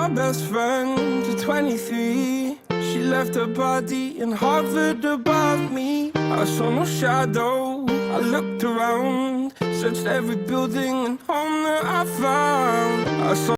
my best friend to 23. She left her body and hovered above me. I saw no shadow, I looked around, searched every building and home that I found. I saw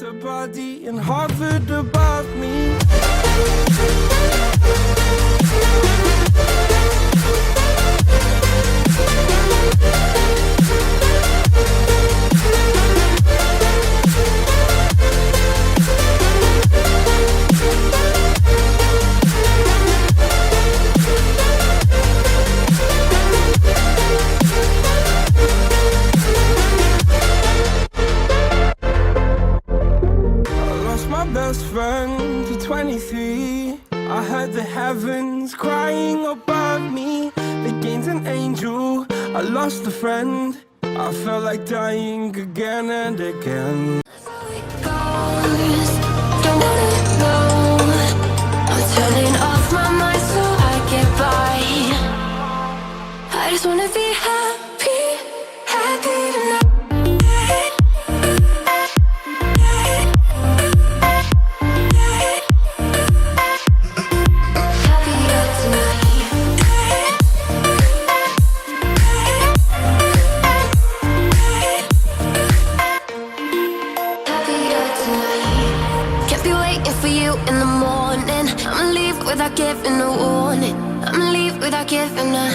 her body and hovered above me. Best friend to 23. I heard the heavens crying above me. They gained an angel, I lost a friend. I felt like dying again and again. Don't wanna know. I'm turning off my mind so I get by. I just wanna be happy, happy tonight. For you in the morning, I'ma leave without giving a warning. I'ma leave without giving a.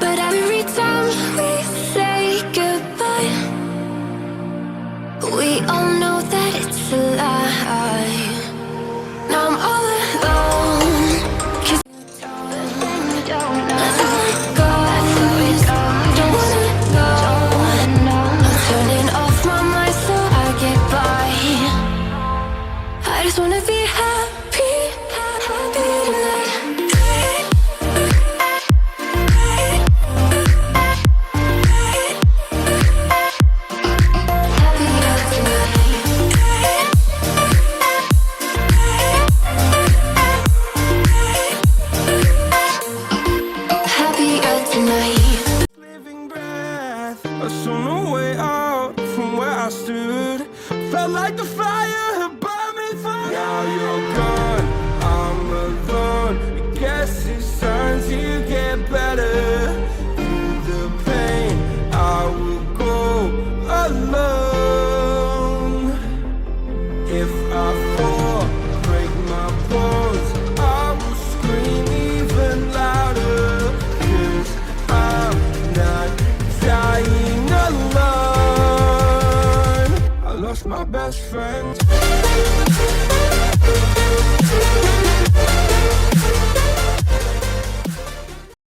But every time we say goodbye, we all know that it's a lie. Now I'm all alone, 'cause let's go. Don't wanna go. I'm turning off my mind so I get by. I just wanna be happy, happy tonight. Happier tonight. Happier tonight. Living breath, I saw no way out from where I stood. Felt like the fire had burned me through. Now you're gone, I'm alone. I guess it's time to get better.